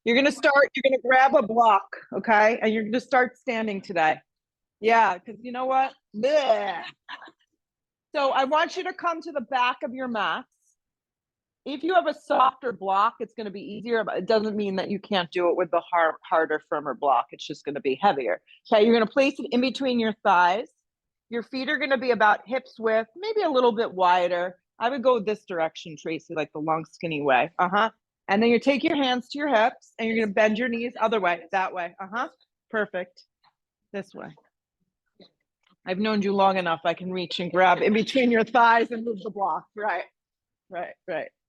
You're gonna grab a block, okay? And you're gonna start standing today. Yeah, because you know what? Blech. So I want you to come to the back of your mats. If you have a softer block, it's going to be easier, but it doesn't mean that you can't do it with the harder, firmer block. It's just going to be heavier. Okay, you're going to place it in between your thighs. Your feet are going to be about hips width, maybe a little bit wider. I would go this direction, Tracy, like the long, skinny way. And then you take your hands to your hips, and you're going to bend your knees other way, that way. Perfect. This way. I've known you long enough. I can reach and grab in between your thighs and move the block. Right.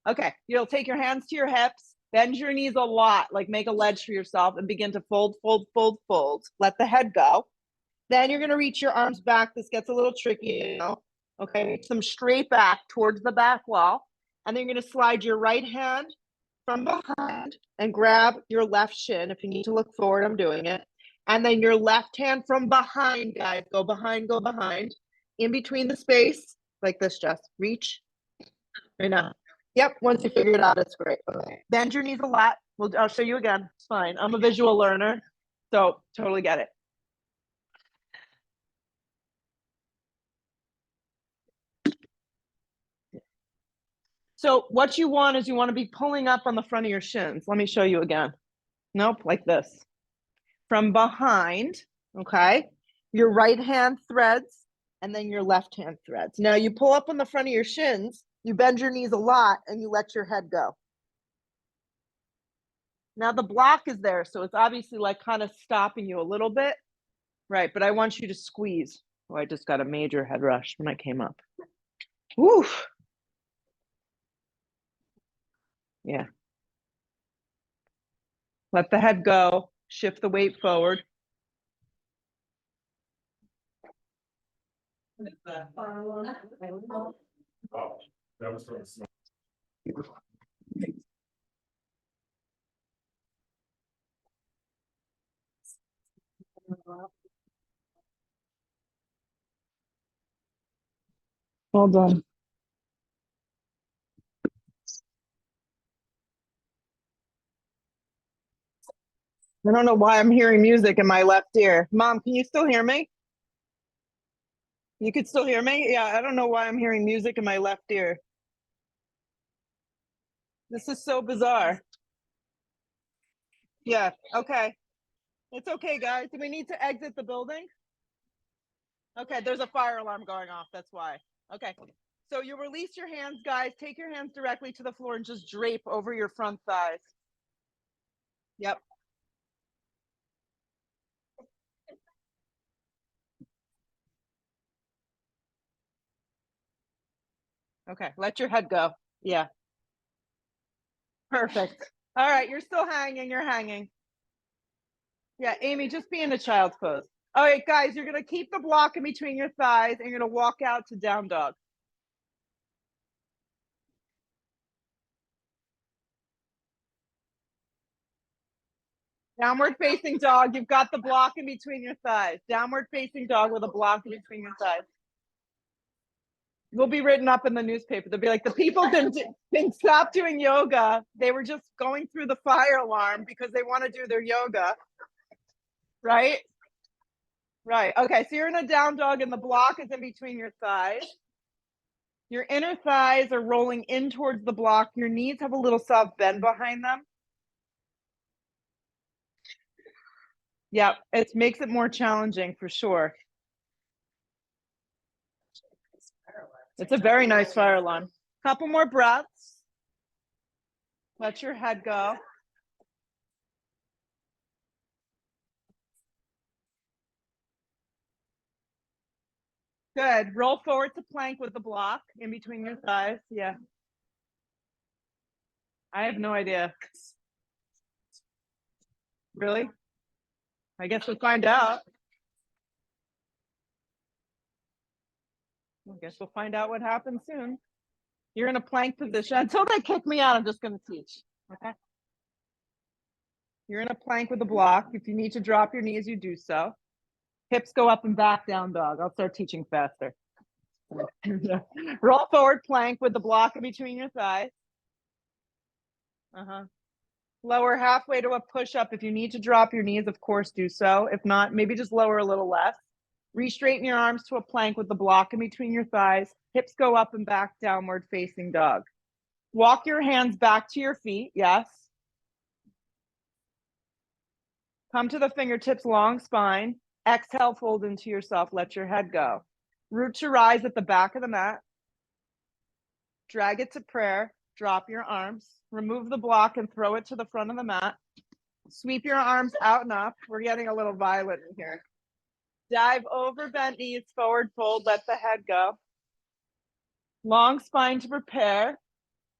Okay, you'll take your hands to your hips, bend your knees a lot, like make a ledge for yourself, and begin to fold. Let the head go. Then you're gonna reach your arms back. This gets a little tricky, Okay, reach them straight back towards the back wall. And then you're gonna slide your right hand from behind and grab your left shin. If you need to look forward, I'm doing it. And then your left hand from behind, guys. Go behind. In between the space, like this, Jess. Reach. Right now. Yep, once you figure it out, it's great. Okay. Bend your knees a lot. I'll show you again. It's fine. I'm a visual learner, so totally get it. So what you want is you want to be pulling up on the front of your shins. Let me show you again. Nope, like this. From behind, okay? Your right hand threads, and then your left hand threads. Now you pull up on the front of your shins, you bend your knees a lot, and you let your head go. Now the block is there, so it's obviously like kind of stopping you a little bit. Right, but I want you to squeeze. Oh, I just got a major head rush when I came up. Woo! Yeah. Let the head go. Shift the weight forward. Oh, that was from the Hold on. I don't know why I'm hearing music in my left ear. Mom, can you still hear me? You could still hear me? Yeah, I don't know why I'm hearing music in my left ear. This is so bizarre. Yeah, okay. It's okay, guys. Do we need to exit the building? Okay, there's a fire alarm going off. That's why. Okay. So you release your hands, guys. Take your hands directly to the floor and just drape over your front thighs. Yep. Okay, let your head go. Yeah. Perfect. All right, you're still hanging. You're hanging. Yeah, Amy, just be in a child's pose. All right, guys, you're going to keep the block in between your thighs and you're going to walk out to down dog. Downward facing dog. You've got the block in between your thighs. Downward facing dog with a block in between your thighs. Will be written up in the newspaper. They'll be like, the people didn't stop doing yoga. They were just going through the fire alarm because they want to do their yoga. Right? Right. Okay. So you're in a down dog and the block is in between your thighs. Your inner thighs are rolling in towards the block. Your knees have a little soft bend behind them. Yeah, it makes it more challenging for sure. It's a very nice fire alarm. Couple more breaths. Let your head go. Good. Roll forward to plank with the block in between your thighs. Yeah. I have no idea. Really? I guess we'll find out. I guess we'll find out what happens soon. You're in a plank position. Until they kick me out, I'm just going to teach. Okay. You're in a plank with a block. If you need to drop your knees, you do so. Hips go up and back, down dog. I'll start teaching faster. Roll forward plank with the block in between your thighs. Lower halfway to a push-up. If you need to drop your knees, of course, do so. If not, maybe just lower a little less. Re-straighten your arms to a plank with the block in between your thighs. Hips go up and back, downward facing dog. Walk your hands back to your feet, yes. Come to the fingertips, long spine. Exhale, fold into yourself, let your head go. Root to rise at the back of the mat. Drag it to prayer, drop your arms. Remove the block and throw it to the front of the mat. Sweep your arms out and up. We're getting a little violent in here. Dive over, bent knees, forward fold, let the head go. Long spine to prepare.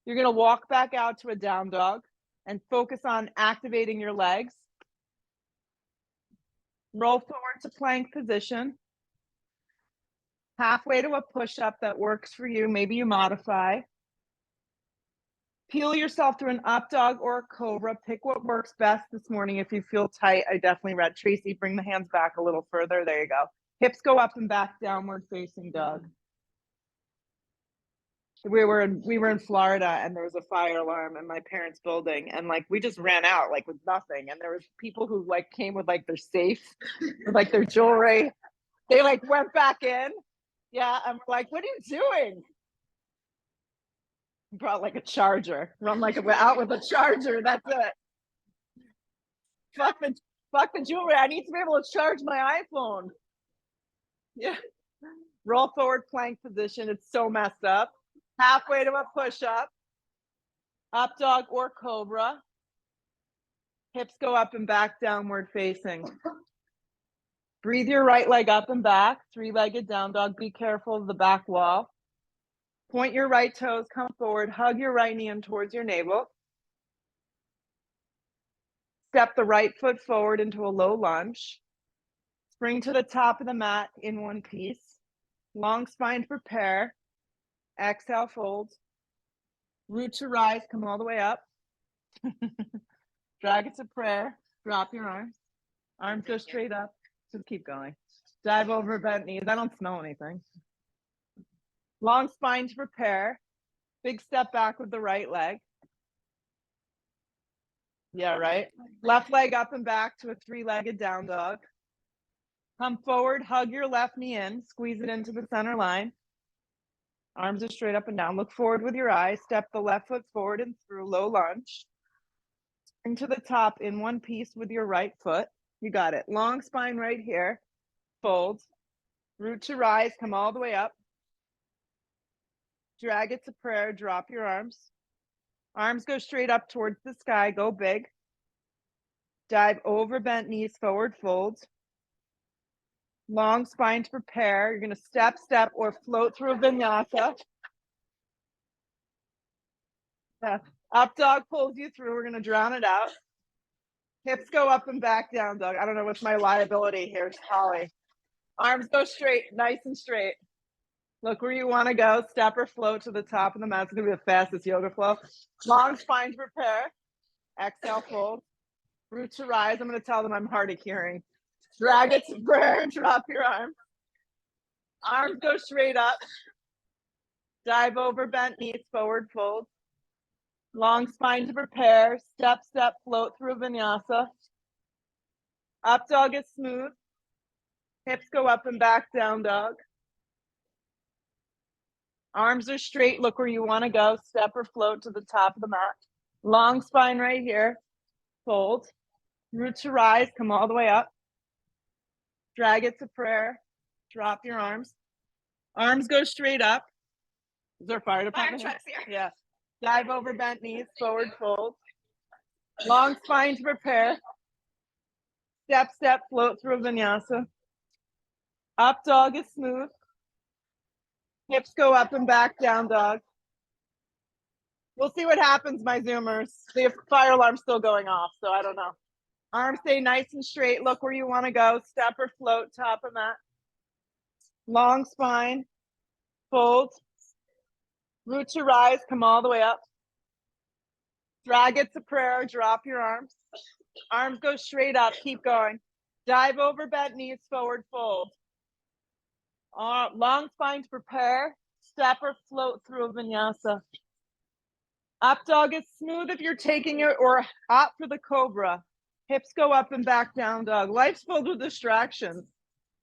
You're gonna walk back out to a down dog and focus on activating your legs. Roll forward to plank position. Halfway to a push-up that works for you. Maybe you modify. Peel yourself through an up dog or a cobra. Pick what works best this morning. If you feel tight, I definitely read Tracy. Bring the hands back a little further. There you go. Hips go up and back, downward facing dog. We were in Florida and there was a fire alarm in my parents' building, and like we just ran out like with nothing. And there was people who like came with like their safe, with like their jewelry. They like went back in. Yeah, I'm like, what are you doing? Brought like a charger. Run like out with a charger. That's it. Fuck the jewelry. I need to be able to charge my iPhone. Yeah. Roll forward plank position. It's so messed up. Halfway to a push-up. Up dog or cobra. Hips go up and back, downward facing. Breathe your right leg up and back. Three-legged down dog. Be careful of the back wall. Point your right toes, come forward, hug your right knee in towards your navel. Step the right foot forward into a low lunge. Spring to the top of the mat in one piece. Long spine prepare. Exhale, fold. Root to rise, come all the way up. Drag it to prayer. Drop your arms. Arms go straight up. Just keep going. Dive over bent knees. I don't smell anything. Long spine to prepare. Big step back with the right leg. Yeah, right. Left leg up and back to a three-legged down dog. Come forward, hug your left knee in, squeeze it into the center line. Arms are straight up and down. Look forward with your eyes. Step the left foot forward and through low lunge. Spring to the top in one piece with your right foot. You got it. Long spine right here. Fold. Root to rise. Come all the way up. Drag it to prayer. Drop your arms. Arms go straight up towards the sky. Go big. Dive over bent knees, forward fold. Long spine to prepare. You're going to step, or float through a vinyasa. Yeah. Up dog pulls you through. We're going to drown it out. Hips go up and back, down dog. I don't know what's my liability here, Holly. Arms go straight, nice and straight. Look where you want to go. Step or float to the top of the mat. It's going to be the fastest yoga flow. Long spine to prepare. Exhale, fold. Root to rise. I'm going to tell them I'm hard of hearing. Drag it to prayer. Drop your arm. Arms go straight up. Dive over bent knees, forward fold. Long spine to prepare. Step, float through a vinyasa. Up dog is smooth. Hips go up and back, down dog. Arms are straight. Look where you want to go. Step or float to the top of the mat. Long spine right here. Fold. Root to rise. Come all the way up. Drag it to prayer. Drop your arms. Arms go straight up. Is there a fire department? Fire trucks here. Yeah. Dive over bent knees. Forward fold. Long spine to prepare. Step, float through a vinyasa. Up dog is smooth. Hips go up and back, down dog. We'll see what happens, my Zoomers. The fire alarm's still going off, so I don't know. Arms stay nice and straight. Look where you want to go. Step or float, top of mat. Long spine. Fold. Root to rise. Come all the way up. Drag it to prayer. Drop your arms. Arms go straight up. Keep going. Dive over bent knees. Forward fold. Long spine to prepare. Step or float through a vinyasa. Up dog is smooth if you're taking it, or up for the cobra. Hips go up and back down dog. Life's filled with distractions.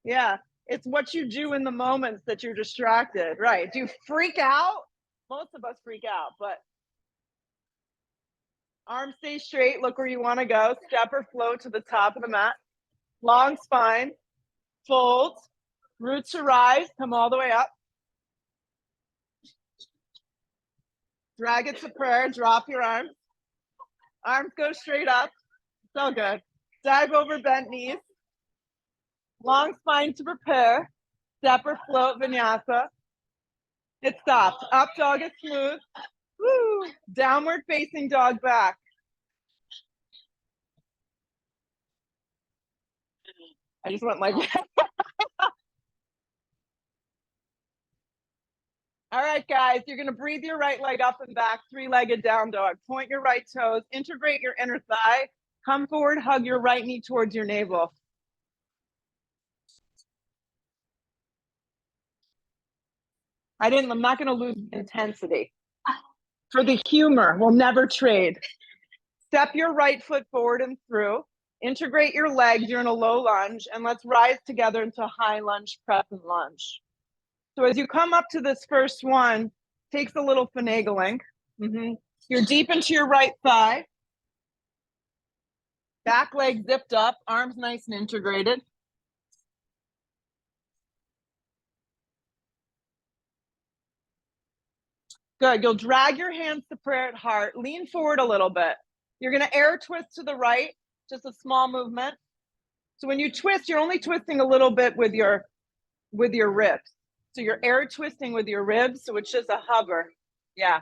Yeah, it's what you do in the moments that you're distracted, right? Do you freak out? Most of us freak out, but arms stay straight. Look where you want to go. Step or float to the top of the mat. Long spine. Fold. Roots to rise. Come all the way up. Drag it to prayer. Drop your arms. Arms go straight up. So good. Dive over bent knees. Long spine to prepare. Step or float vinyasa. It stopped. Up dog is smooth. Woo. Downward facing dog back. I just went like that. All right, guys, you're gonna breathe your right leg up and back, three-legged down dog. Point your right toes, integrate your inner thigh, come forward, hug your right knee towards your navel. I'm not gonna lose intensity. For the humor, we'll never trade. Step your right foot forward and through. Integrate your legs, you're in a low lunge, and let's rise together into high lunge, crescent lunge. So as you come up to this first one, takes a little finagling. You're deep into your right thigh. Back leg zipped up, arms nice and integrated. Good. You'll drag your hands to prayer at heart. Lean forward a little bit. You're going to air twist to the right, just a small movement. So when you twist, you're only twisting a little bit with your ribs. So you're air twisting with your ribs, so it's just a hover. Yeah.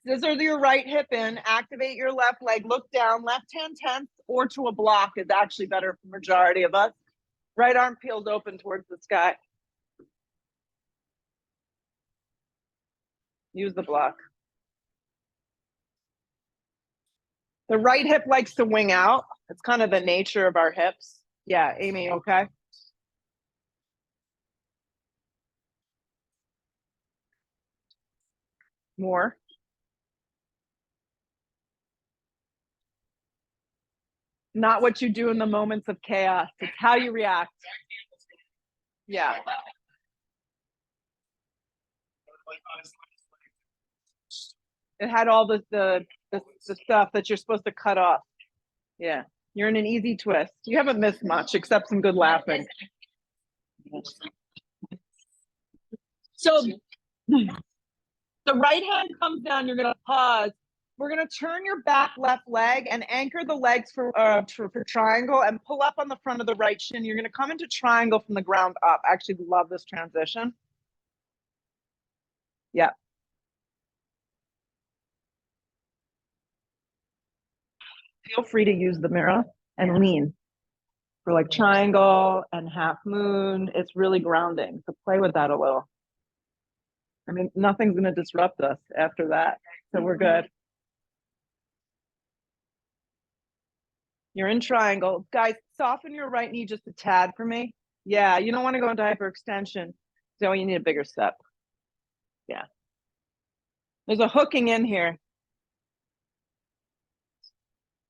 Scissor your right hip in, activate your left leg, look down, left hand tense or to a block is actually better for majority of us. Right arm peeled open towards the sky. Use the block. The right hip likes to wing out. It's kind of the nature of our hips. Yeah, Amy, okay? More. Not what you do in the moments of chaos. It's how you react. Yeah. It had all the stuff that you're supposed to cut off. Yeah. You're in an easy twist. You haven't missed much except some good laughing. So the right hand comes down, you're gonna pause. We're gonna turn your back left leg and anchor the legs for triangle and pull up on the front of the right shin. You're gonna come into triangle from the ground up. I actually love this transition. Yeah. Feel free to use the mirror and lean for like triangle and half moon. It's really grounding. So play with that a little. I mean, nothing's going to disrupt us after that. So we're good. You're in triangle. Guys, soften your right knee just a tad for me. Yeah, you don't want to go into hyperextension. So you need a bigger step. Yeah. There's a hooking in here.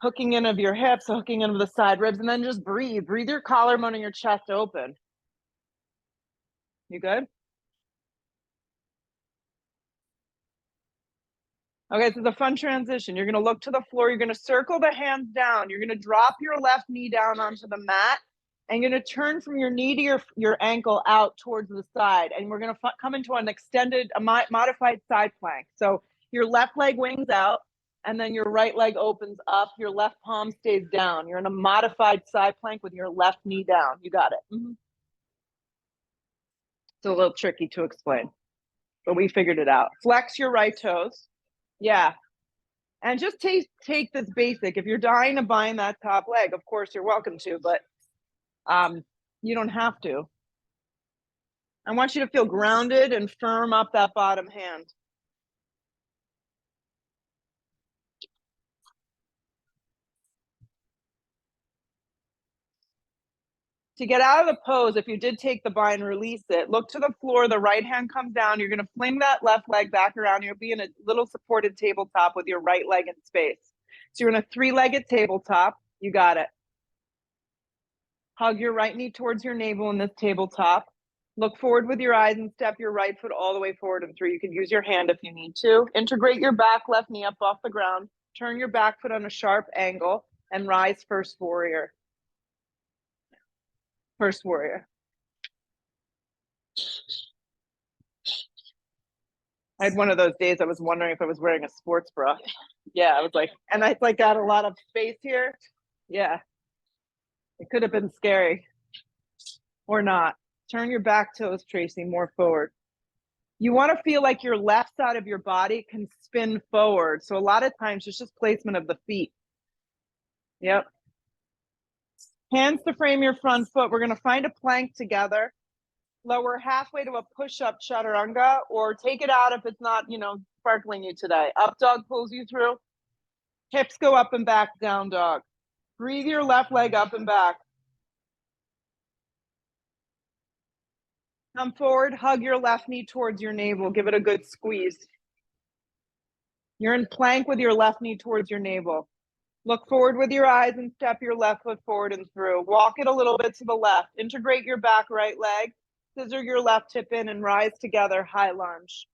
Hooking in of your hips, hooking in of the side ribs, and then just breathe. Breathe your collarbone and your chest open. You good? Okay, so the fun transition. You're going to look to the floor. You're going to circle the hands down. You're going to drop your left knee down onto the mat. And you're going to turn from your knee to your ankle out towards the side. And we're going to come into an extended, modified side plank. So your left leg wings out, and then your right leg opens up. Your left palm stays down. You're in a modified side plank with your left knee down. You got it. It's a little tricky to explain, but we figured it out. Flex your right toes. Yeah. And just take this basic. If you're dying to bind that top leg, of course you're welcome to, but you don't have to. I want you to feel grounded and firm up that bottom hand. To get out of the pose, if you did take the bind, release it. Look to the floor. The right hand comes down. You're going to fling that left leg back around. You'll be in a little supported tabletop with your right leg in space. So you're in a three-legged tabletop. You got it. Hug your right knee towards your navel in this tabletop. Look forward with your eyes and step your right foot all the way forward and through. You can use your hand if you need to. Integrate your back left knee up off the ground. Turn your back foot on a sharp angle and rise first warrior. First warrior. I had one of those days I was wondering if I was wearing a sports bra. Yeah, I was like, and I like got a lot of space here. Yeah. It could have been scary. Or not. Turn your back toes, Tracy, more forward. You want to feel like your left side of your body can spin forward. So a lot of times it's just placement of the feet. Yep. Hands to frame your front foot. We're going to find a plank together. Lower halfway to a push-up chaturanga, or take it out if it's not, sparkling you today. Up dog pulls you through. Hips go up and back, down dog. Breathe your left leg up and back. Come forward, hug your left knee towards your navel. Give it a good squeeze. You're in plank with your left knee towards your navel. Look forward with your eyes and step your left foot forward and through. Walk it a little bit to the left. Integrate your back right leg. Scissor your left hip in and rise together, high lunge.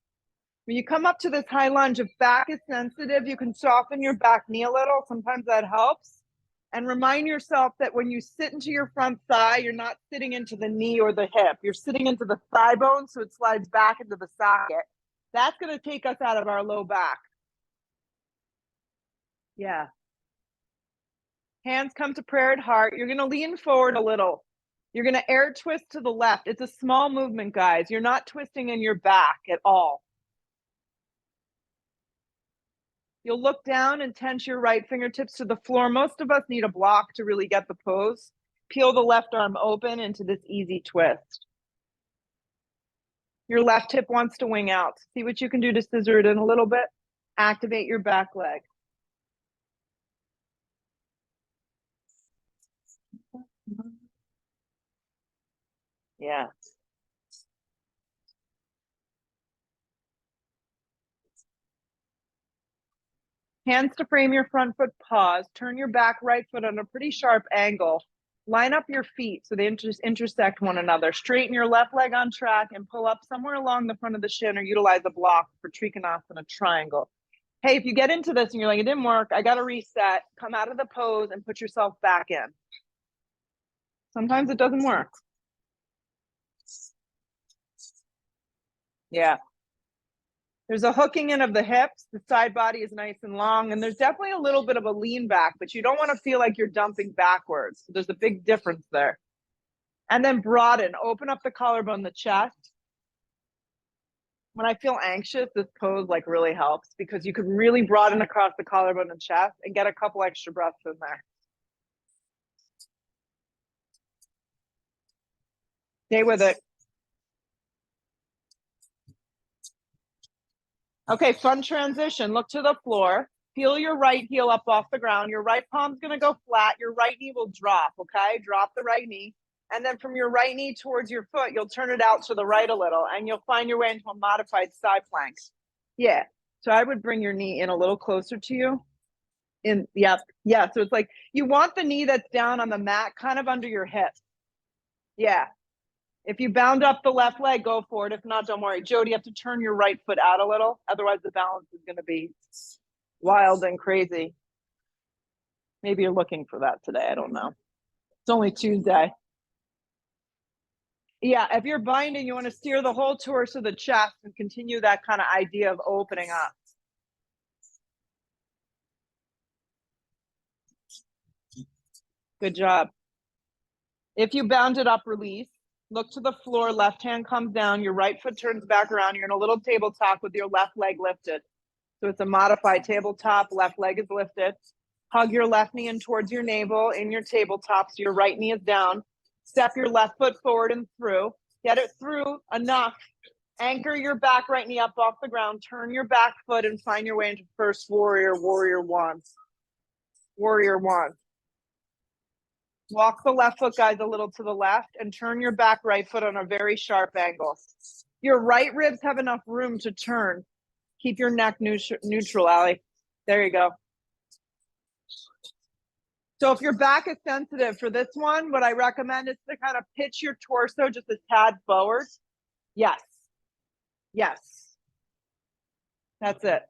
When you come up to this high lunge, if back is sensitive, you can soften your back knee a little. Sometimes that helps. And remind yourself that when you sit into your front thigh, you're not sitting into the knee or the hip. You're sitting into the thigh bone, so it slides back into the socket. That's going to take us out of our low back. Yeah. Hands come to prayer at heart. You're going to lean forward a little. You're going to air twist to the left. It's a small movement, guys. You're not twisting in your back at all. You'll look down and tense your right fingertips to the floor. Most of us need a block to really get the pose. Peel the left arm open into this easy twist. Your left hip wants to wing out. See what you can do to scissor it in a little bit. Activate your back leg. Yeah. Hands to frame your front foot, pause. Turn your back right foot on a pretty sharp angle. Line up your feet so they intersect one another. Straighten your left leg on track and pull up somewhere along the front of the shin, or utilize a block for Trikonasana triangle. Hey, if you get into this and you're like, it didn't work, I got to reset, come out of the pose and put yourself back in. Sometimes it doesn't work. Yeah. There's a hooking in of the hips. The side body is nice and long, and there's definitely a little bit of a lean back, but you don't want to feel like you're dumping backwards. So there's a big difference there. And then broaden, open up the collarbone, the chest. When I feel anxious, this pose like really helps, because you can really broaden across the collarbone and chest and get a couple extra breaths in there. Stay with it. Okay, fun transition. Look to the floor. Peel your right heel up off the ground. Your right palm's going to go flat. Your right knee will drop, okay? Drop the right knee. And then from your right knee towards your foot, you'll turn it out to the right a little, and you'll find your way into a modified side plank. Yeah. So I would bring your knee in a little closer to you. Yeah. So it's like you want the knee that's down on the mat kind of under your hip. Yeah. If you bound up the left leg, go for it. If not, don't worry. Jody, you have to turn your right foot out a little. Otherwise, the balance is going to be wild and crazy. Maybe you're looking for that today. I don't know. It's only Tuesday. Yeah, if you're binding, you want to steer the whole torso to the chest and continue that kind of idea of opening up. Good job. If you bound it up, release. Look to the floor, left hand comes down, your right foot turns back around. You're in a little tabletop with your left leg lifted. So it's a modified tabletop, left leg is lifted. Hug your left knee in towards your navel in your tabletop, so your right knee is down. Step your left foot forward and through. Get it through enough. Anchor your back right knee up off the ground. Turn your back foot and find your way into first warrior, warrior one. Warrior one. Walk the left foot, guys, a little to the left and turn your back right foot on a very sharp angle. Your right ribs have enough room to turn. Keep your neck neutral, Allie. There you go. So if your back is sensitive for this one, what I recommend is to kind of pitch your torso just a tad forward. Yes. Yes. That's it.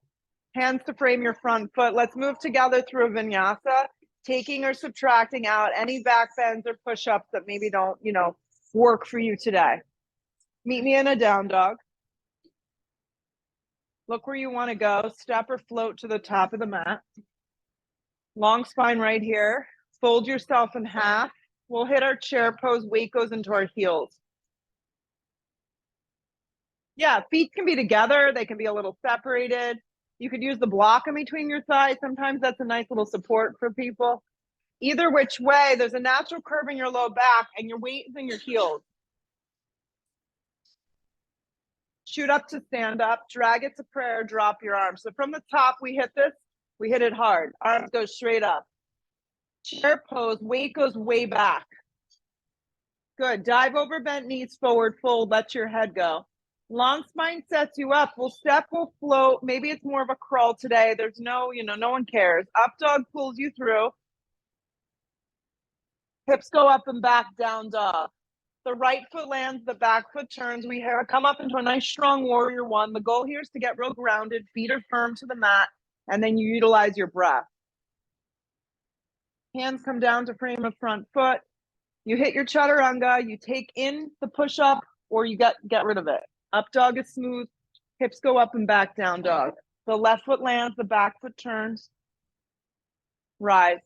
Hands to frame your front foot. Let's move together through a vinyasa, taking or subtracting out any back bends or push-ups that maybe don't, work for you today. Meet me in a down dog. Look where you want to go. Step or float to the top of the mat. Long spine right here. Fold yourself in half. We'll hit our chair pose. Weight goes into our heels. Yeah, feet can be together. They can be a little separated. You could use the block in between your thighs. Sometimes that's a nice little support for people. Either which way, there's a natural curve in your low back and your weight is in your heels. Shoot up to stand up, drag it to prayer, drop your arms. So from the top, we hit this, we hit it hard. Arms go straight up. Chair pose, weight goes way back. Good, dive over bent knees, forward fold, let your head go. Long spine sets you up. We'll step, we'll float. Maybe it's more of a crawl today. There's no, no one cares. Up dog pulls you through. Hips go up and back, down dog. The right foot lands, the back foot turns. We come up into a nice strong warrior one. The goal here is to get real grounded. Feet are firm to the mat, and then you utilize your breath. Hands come down to frame a front foot. You hit your chaturanga. You take in the push-up, or you get rid of it. Up dog is smooth. Hips go up and back, down dog. The left foot lands, the back foot turns. Rise.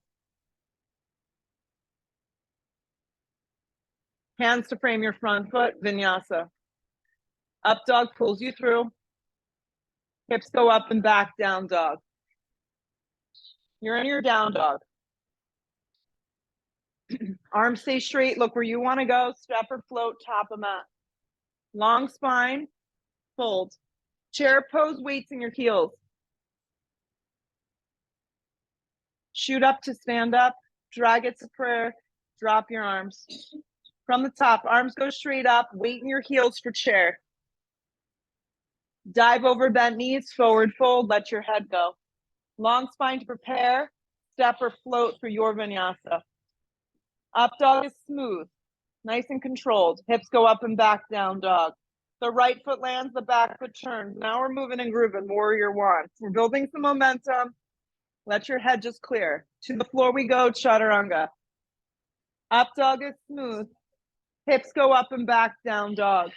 Hands to frame your front foot, vinyasa. Up dog pulls you through. Hips go up and back, down dog. You're in your down dog. Arms stay straight. Look where you want to go. Step or float, top of mat. Long spine, fold. Chair pose, weights in your heels. Shoot up to stand up. Drag it to prayer. Drop your arms. From the top, arms go straight up. Weight in your heels for chair. Dive over bent knees, forward fold, let your head go. Long spine to prepare. Step or float for your vinyasa. Up dog is smooth, nice and controlled. Hips go up and back, down dog. The right foot lands, the back foot turns. Now we're moving and grooving, warrior one. We're building some momentum. Let your head just clear. To the floor we go, chaturanga. Up dog is smooth. Hips go up and back, down dog.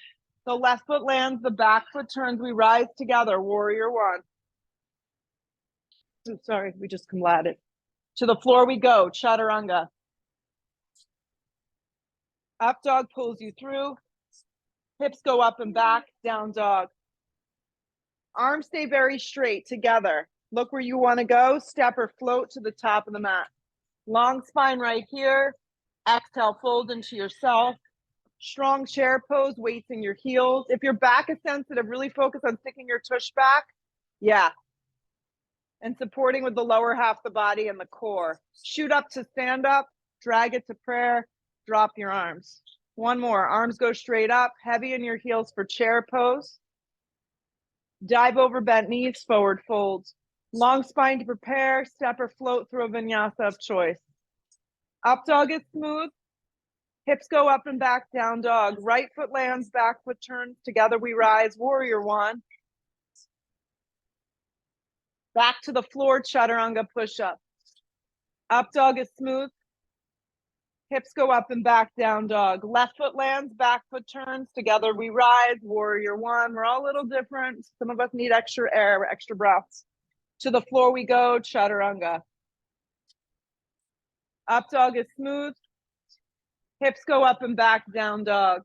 The left foot lands, the back foot turns. We rise together, warrior one. Oh, sorry, we just collided. To the floor we go, chaturanga. Up dog pulls you through. Hips go up and back, down dog. Arms stay very straight together. Look where you want to go. Step or float to the top of the mat. Long spine right here. Exhale, fold into yourself. Strong chair pose, weights in your heels. If your back is sensitive, really focus on sticking your tush back. Yeah. And supporting with the lower half of the body and the core. Shoot up to stand up. Drag it to prayer. Drop your arms. One more. Arms go straight up. Heavy in your heels for chair pose. Dive over bent knees, forward folds. Long spine to prepare. Step or float through a vinyasa of choice. Up dog is smooth. Hips go up and back, down dog. Right foot lands, back foot turns. Together we rise, warrior one. Back to the floor, chaturanga push-up. Up dog is smooth. Hips go up and back, down dog. Left foot lands, back foot turns. Together we rise, warrior one. We're all a little different. Some of us need extra air, extra breaths. To the floor we go, chaturanga. Up dog is smooth. Hips go up and back, down dog.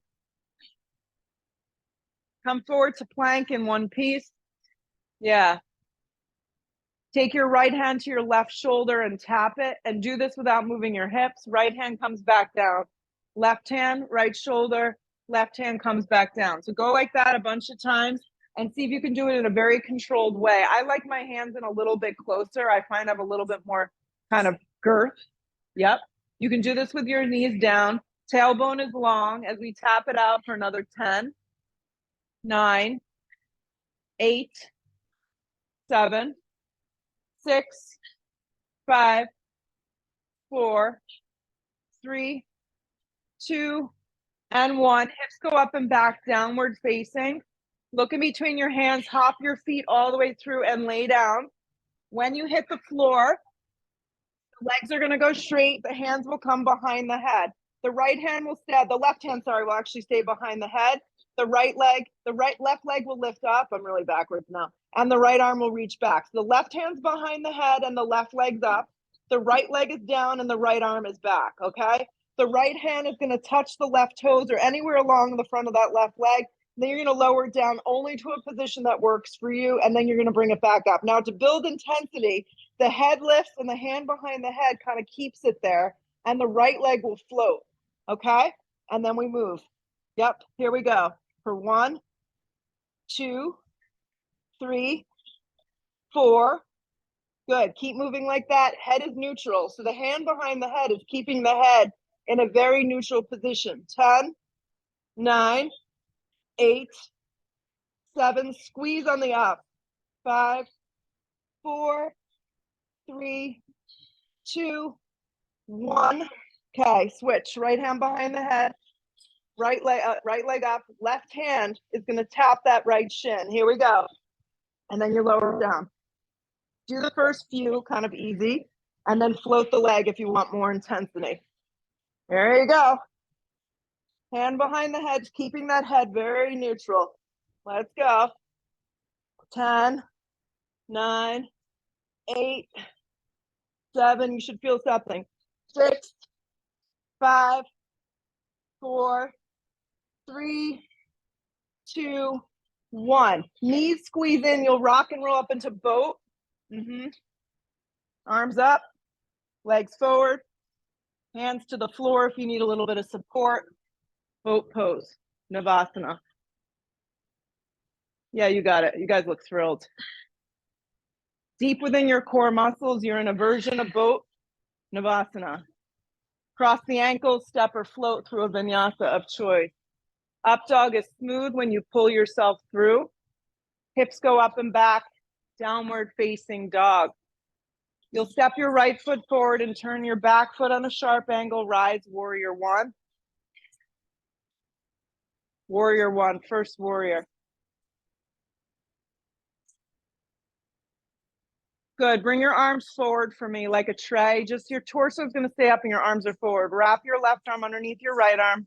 Come forward to plank in one piece. Yeah. Take your right hand to your left shoulder and tap it, and do this without moving your hips. Right hand comes back down. Left hand, right shoulder, left hand comes back down. So go like that a bunch of times and see if you can do it in a very controlled way. I like my hands in a little bit closer. I find I have a little bit more kind of girth. Yep. You can do this with your knees down. Tailbone is long as we tap it out for another 10, 9, 8, 7, 6, 5, 4, 3, 2, and 1. Hips go up and back, downward facing. Look in between your hands, hop your feet all the way through and lay down. When you hit the floor, the legs are going to go straight. The hands will come behind the head. The right hand will stay, the left hand, sorry, will actually stay behind the head. The left leg will lift up. I'm really backwards now. And the right arm will reach back. So the left hand's behind the head and the left leg's up. The right leg is down and the right arm is back, okay? The right hand is going to touch the left toes or anywhere along the front of that left leg. Then you're going to lower it down only to a position that works for you, and then you're going to bring it back up. Now, to build intensity, the head lifts and the hand behind the head kind of keeps it there, and the right leg will float, okay? And then we move. Yep, here we go. For 1, 2, 3, 4. Good. Keep moving like that. Head is neutral. So the hand behind the head is keeping the head in a very neutral position. 10, 9, 8, 7. Squeeze on the up. 5, 4, 3, 2, 1. Okay, switch. Right hand behind the head. Right leg up. Left hand is going to tap that right shin. Here we go. And then you lower it down. Do the first few kind of easy, and then float the leg if you want more intensity. There you go. Hand behind the head, keeping that head very neutral. Let's go. 10, 9, 8, 7. You should feel something. 6, 5, 4, 3, 2, 1. Knees squeeze in. You'll rock and roll up into boat. Arms up, legs forward, hands to the floor if you need a little bit of support. Boat pose, Navasana. Yeah, you got it. You guys look thrilled. Deep within your core muscles, you're in a version of boat, Navasana. Cross the ankles, step or float through a vinyasa of choice. Up dog is smooth when you pull yourself through. Hips go up and back, downward facing dog. You'll step your right foot forward and turn your back foot on a sharp angle. Rise, warrior 1. Warrior 1, first warrior. Good. Bring your arms forward for me like a tray. Just your torso is going to stay up and your arms are forward. Wrap your left arm underneath your right arm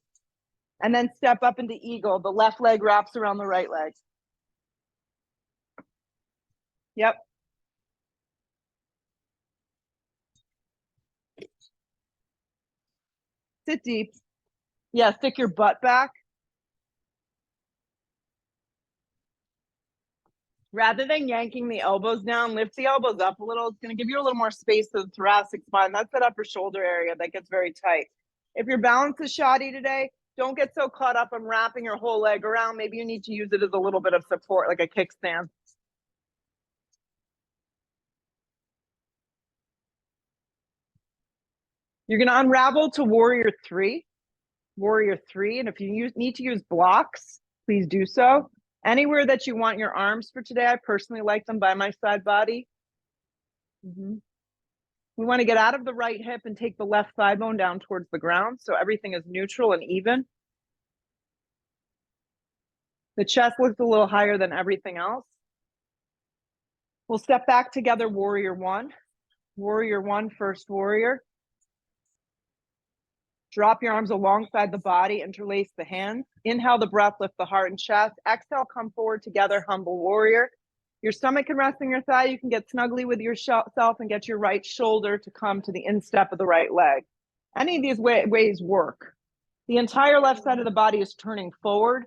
and then step up into eagle. The left leg wraps around the right leg. Yep. Sit deep. Yeah, stick your butt back. Rather than yanking the elbows down, lift the elbows up a little. It's going to give you a little more space to the thoracic spine. That's that upper shoulder area that gets very tight. If your balance is shoddy today, don't get so caught up on wrapping your whole leg around. Maybe you need to use it as a little bit of support, like a kickstand. You're going to unravel to warrior 3. Warrior 3. And if you need to use blocks, please do so. Anywhere that you want your arms for today, I personally like them by my side body. We want to get out of the right hip and take the left thigh bone down towards the ground so everything is neutral and even. The chest looks a little higher than everything else. We'll step back together, warrior 1. Warrior 1, first warrior. Drop your arms alongside the body, interlace the hands. Inhale the breath, lift the heart and chest. Exhale, come forward together, humble warrior. Your stomach can rest on your thigh. You can get snuggly with yourself and get your right shoulder to come to the instep of the right leg. Any of these ways work. The entire left side of the body is turning forward.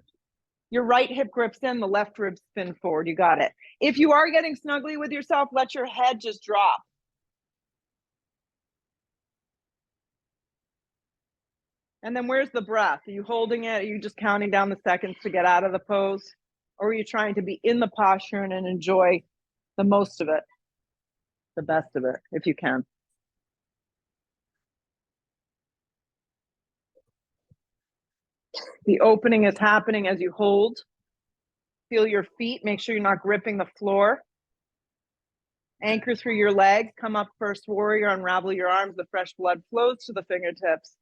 Your right hip grips in, the left ribs spin forward. You got it. If you are getting snuggly with yourself, let your head just drop. And then where's the breath? Are you holding it? Are you just counting down the seconds to get out of the pose? Or are you trying to be in the posture and enjoy the most of it, the best of it, if you can? The opening is happening as you hold. Feel your feet. Make sure you're not gripping the floor. Anchor through your legs. Come up first warrior. Unravel your arms. The fresh blood flows to the fingertips.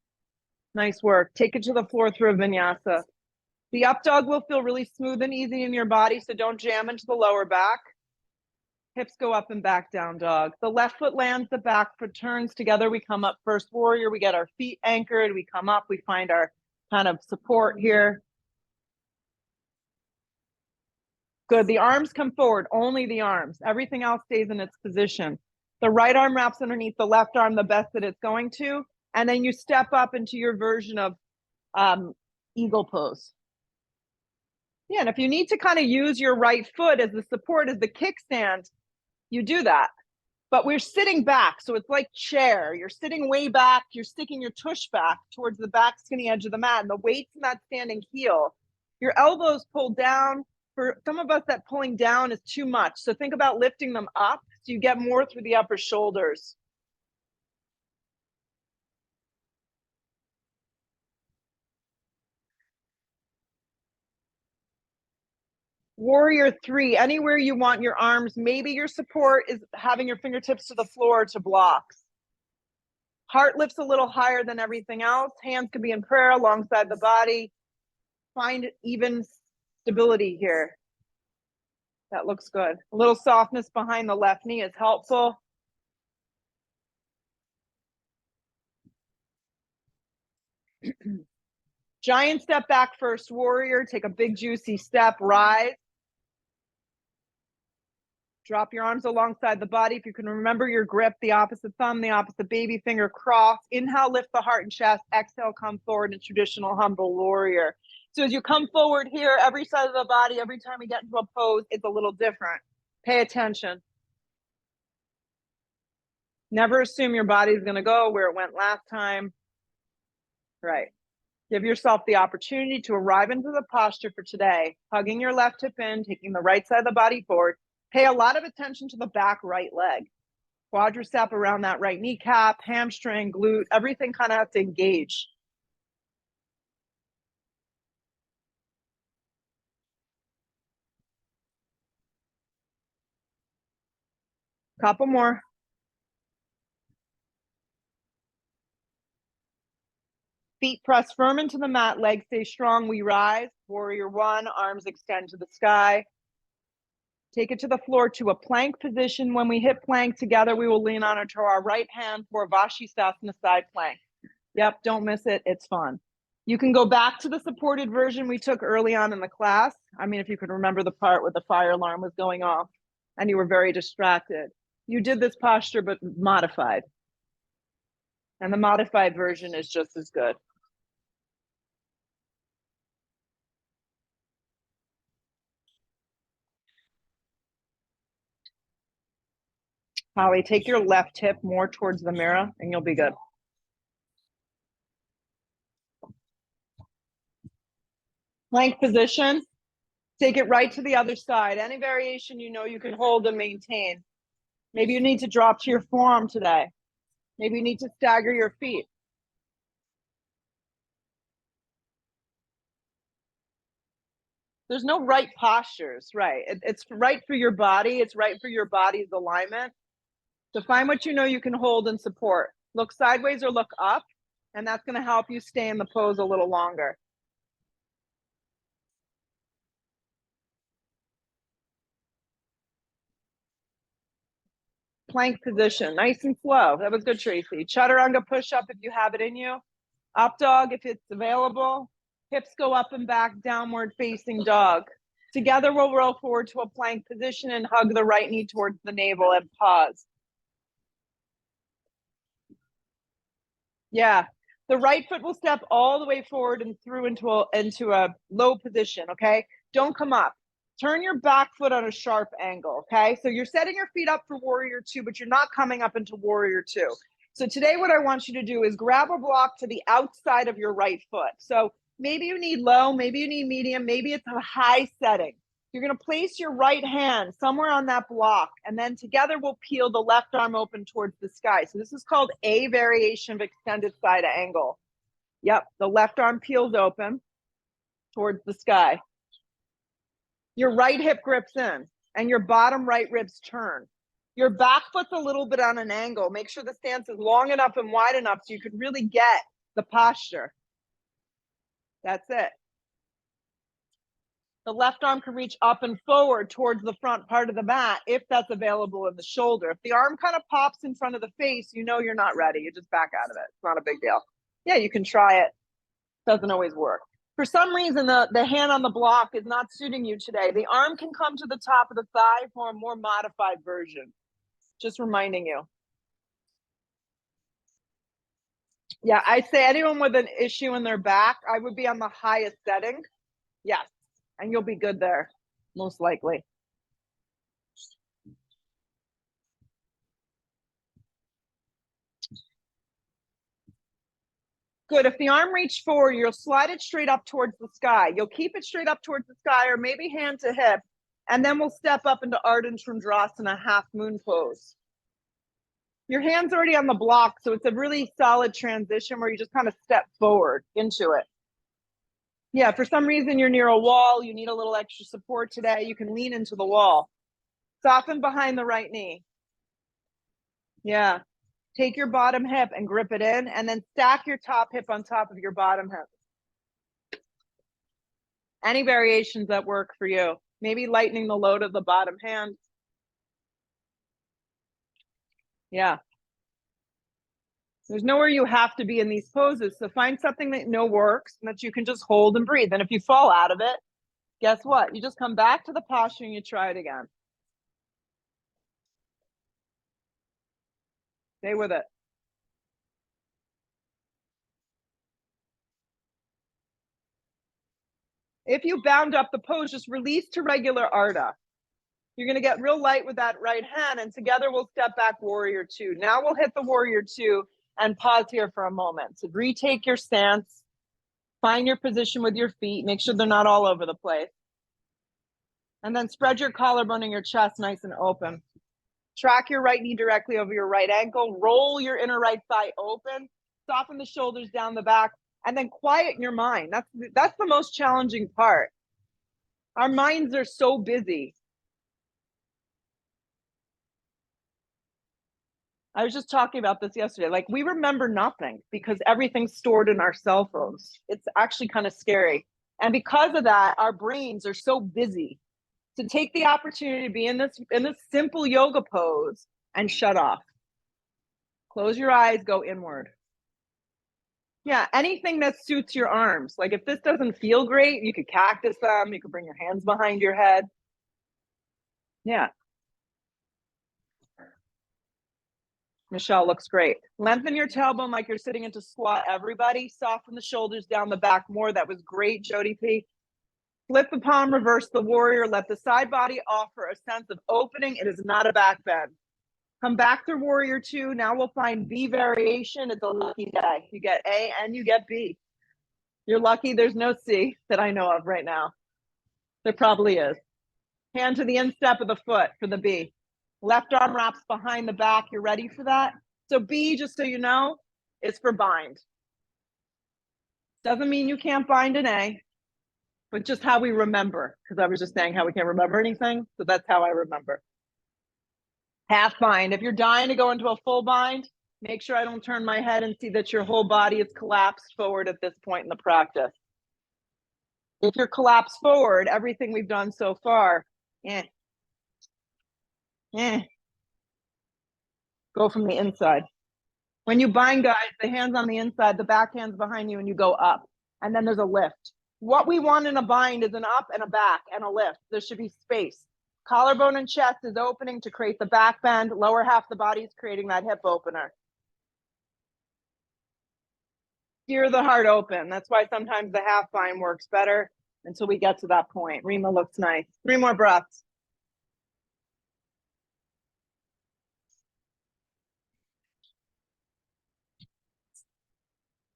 Nice work. Take it to the floor through a vinyasa. The up dog will feel really smooth and easy in your body, so don't jam into the lower back. Hips go up and back down dog. The left foot lands, the back foot turns. Together we come up first warrior. We get our feet anchored. We come up. We find our kind of support here. Good. The arms come forward, only the arms. Everything else stays in its position. The right arm wraps underneath the left arm the best that it's going to. And then you step up into your version of eagle pose. Yeah, and if you need to kind of use your right foot as the support, as the kickstand, you do that. But we're sitting back, so it's like chair. You're sitting way back. You're sticking your tush back towards the back skinny edge of the mat, and the weight's in that standing heel. Your elbows pulled down. For some of us, that pulling down is too much. So think about lifting them up so you get more through the upper shoulders. Warrior 3, anywhere you want your arms. Maybe your support is having your fingertips to the floor to blocks. Heart lifts a little higher than everything else. Hands can be in prayer alongside the body. Find even stability here. That looks good. A little softness behind the left knee is helpful. Giant step back first warrior. Take a big juicy step, rise. Drop your arms alongside the body. If you can remember your grip, the opposite thumb, the opposite baby finger, cross. Inhale, lift the heart and chest. Exhale, come forward in traditional humble warrior. So as you come forward here, every side of the body, every time we get into a pose, it's a little different. Pay attention. Never assume your body's going to go where it went last time. Right. Give yourself the opportunity to arrive into the posture for today, hugging your left hip in, taking the right side of the body forward. Pay a lot of attention to the back right leg. Quadricep around that right kneecap, hamstring, glute, everything kind of has to engage. Couple more. Feet press firm into the mat, legs stay strong. We rise. Warrior 1, arms extend to the sky. Take it to the floor to a plank position. When we hit plank together, we will lean on to our right hand for Vashisthasana side plank. Yep, don't miss it. It's fun. You can go back to the supported version we took early on in the class. I mean, if you could remember the part where the fire alarm was going off and you were very distracted. You did this posture, but modified. And the modified version is just as good. Holly, take your left hip more towards the mirror and you'll be good. Plank position. Take it right to the other side. Any variation you know you can hold and maintain. Maybe you need to drop to your forearm today. Maybe you need to stagger your feet. There's no right postures, right? It's right for your body. It's right for your body's alignment. So find what you know you can hold and support. Look sideways or look up, and that's going to help you stay in the pose a little longer. Plank position, nice and slow. That was good, Tracy. Chaturanga push-up if you have it in you. Up dog if it's available. Hips go up and back, downward facing dog. Together we'll roll forward to a plank position and hug the right knee towards the navel and pause. Yeah, the right foot will step all the way forward and through into a low position, okay? Don't come up. Turn your back foot on a sharp angle, okay? So you're setting your feet up for warrior 2, but you're not coming up into warrior 2. So today what I want you to do is grab a block to the outside of your right foot. So maybe you need low, maybe you need medium, maybe it's a high setting. You're going to place your right hand somewhere on that block, and then together we'll peel the left arm open towards the sky. So this is called a variation of extended side angle. Yep, the left arm peels open. towards the sky. Your right hip grips in and your bottom right ribs turn. Your back foot's a little bit on an angle. Make sure the stance is long enough and wide enough so you can really get the posture. That's it. The left arm can reach up and forward towards the front part of the mat if that's available in the shoulder. If the arm kind of pops in front of the face, you know you're not ready. You just back out of it. It's not a big deal. Yeah, you can try it. Doesn't always work. For some reason, the hand on the block is not suiting you today. The arm can come to the top of the thigh for a more modified version. Just reminding you. Yeah, I'd say anyone with an issue in their back, I would be on the highest setting. Yes, and you'll be good there, most likely. Good. If the arm reached forward, you'll slide it straight up towards the sky. You'll keep it straight up towards the sky or maybe hand to hip. And then we'll step up into Ardha Chandrasana, half moon pose. Your hand's already on the block, so it's a really solid transition where you just kind of step forward into it. Yeah, for some reason you're near a wall, you need a little extra support today, you can lean into the wall. Soften behind the right knee. Yeah. Take your bottom hip and grip it in, and then stack your top hip on top of your bottom hip. Any variations that work for you. Maybe lightening the load of the bottom hand. Yeah. There's nowhere you have to be in these poses, so find something that you know works and that you can just hold and breathe. And if you fall out of it, guess what? You just come back to the posture and you try it again. Stay with it. If you bound up the pose, just release to regular Ardha. You're going to get real light with that right hand, and together we'll step back warrior two. Now we'll hit the warrior two and pause here for a moment. So retake your stance, find your position with your feet, make sure they're not all over the place. And then spread your collarbone and your chest nice and open. Track your right knee directly over your right ankle, roll your inner right thigh open, soften the shoulders down the back, and then quiet your mind. That's the most challenging part. Our minds are so busy. I was just talking about this yesterday. Like, we remember nothing because everything's stored in our cell phones. It's actually kind of scary. And because of that, our brains are so busy. To take the opportunity to be in this simple yoga pose and shut off. Close your eyes, go inward. Yeah, anything that suits your arms. Like, if this doesn't feel great, you could cactus them, you could bring your hands behind your head. Yeah. Michelle looks great. Lengthen your tailbone like you're sitting into squat, everybody. Soften the shoulders down the back more. That was great, Jody P. Flip the palm, reverse the warrior. Let the side body offer a sense of opening. It is not a back bend. Come back to warrior two. Now we'll find B variation. It's a lucky day. You get A and you get B. You're lucky there's no C that I know of right now. There probably is. Hand to the instep of the foot for the B. Left arm wraps behind the back. You're ready for that? So B, just so you know, is for bind. Doesn't mean you can't bind an A, but just how we remember, because I was just saying how we can't remember anything. So that's how I remember. Half bind. If you're dying to go into a full bind, make sure I don't turn my head and see that your whole body is collapsed forward at this point in the practice. If you're collapsed forward, everything we've done so far, go from the inside. When you bind, guys, the hand's on the inside, the back hand's behind you, and you go up. And then there's a lift. What we want in a bind is an up and a back and a lift. There should be space. Collarbone and chest is opening to create the back bend. Lower half of the body is creating that hip opener. Steer the heart open. That's why sometimes the half bind works better until we get to that point. Rima looks nice. 3 more breaths.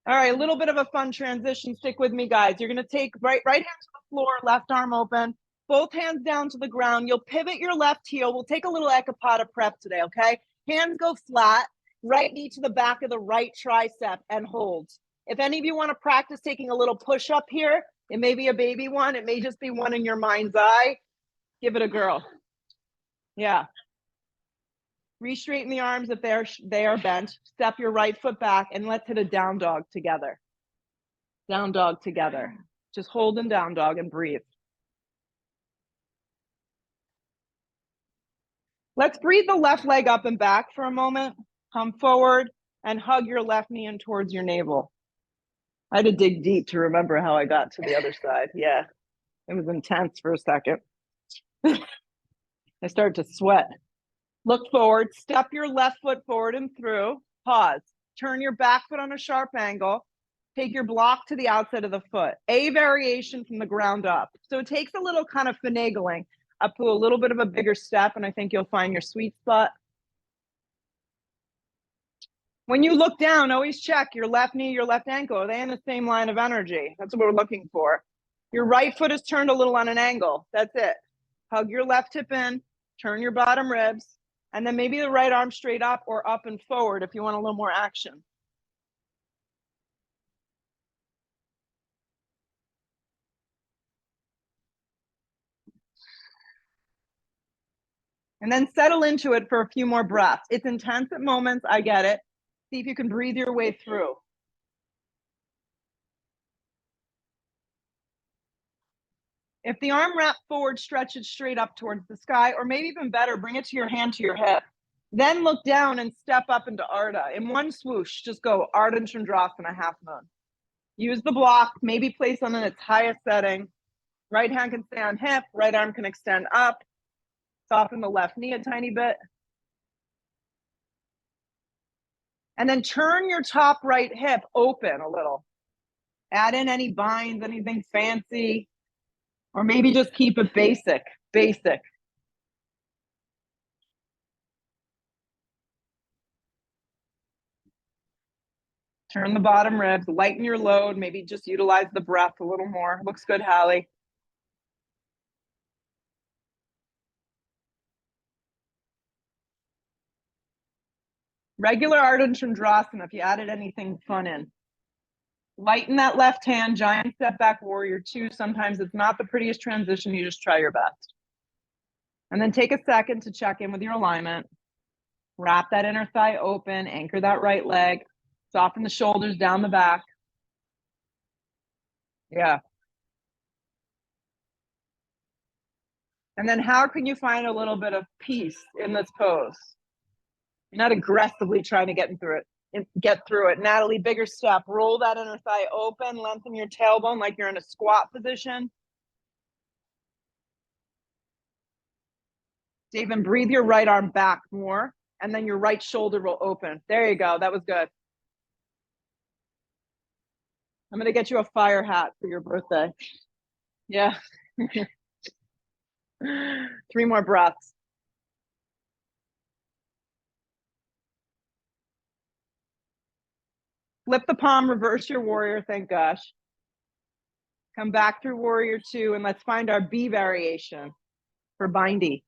All right, a little bit of a fun transition. Stick with me, guys. You're going to take right hand to the floor, left arm open, both hands down to the ground. You'll pivot your left heel. We'll take a little Ekapada prep today, okay? Hands go flat, right knee to the back of the right tricep and hold. If any of you want to practice taking a little push up here, It may be a baby one. It may just be one in your mind's eye. Give it a girl. Yeah. Re-straighten the arms if they are bent. Step your right foot back and let's hit a down dog together. Down dog together. Just hold in down dog and breathe. Let's breathe the left leg up and back for a moment. Come forward and hug your left knee in towards your navel. I had to dig deep to remember how I got to the other side. Yeah, it was intense for a second. I started to sweat. Look forward, step your left foot forward and through, pause, turn your back foot on a sharp angle, take your block to the outside of the foot, a variation from the ground up. So it takes a little kind of finagling up to a little bit of a bigger step, and I think you'll find your sweet spot. When you look down, always check your left knee, your left ankle. Are they in the same line of energy? That's what we're looking for. Your right foot is turned a little on an angle. That's it. Hug your left hip in, turn your bottom ribs, and then maybe the right arm straight up or up and forward if you want a little more action. And then settle into it for a few more breaths. It's intense at moments, I get it. See if you can breathe your way through. If the arm wrap forward, stretch it straight up towards the sky, or maybe even better, bring it to your hand to your hip. Then look down and step up into Ardha. In one swoosh, just go Ardha Chandrasana, half moon. Use the block, maybe place on in its highest setting. Right hand can stay on hip, right arm can extend up. Soften the left knee a tiny bit. And then turn your top right hip open a little. Add in any binds, anything fancy, or maybe just keep it basic, basic. Turn the bottom ribs, lighten your load, maybe just utilize the breath a little more. Looks good, Hallie. Regular Ardha Chandrasana, if you added anything fun in. Lighten that left hand, giant step back warrior two. Sometimes it's not the prettiest transition, you just try your best. And then take a second to check in with your alignment. Wrap that inner thigh open, anchor that right leg, soften the shoulders down the back. Yeah. And then how can you find a little bit of peace in this pose? You're not aggressively trying to get through it. Natalie, bigger step. Roll that inner thigh open, lengthen your tailbone like you're in a squat position. David, breathe your right arm back more, and then your right shoulder will open. There you go. That was good. I'm going to get you a fire hat for your birthday. Yeah. 3 more breaths. Flip the palm, reverse your warrior, thank gosh. Come back through warrior two, and let's find our B variation for bindy.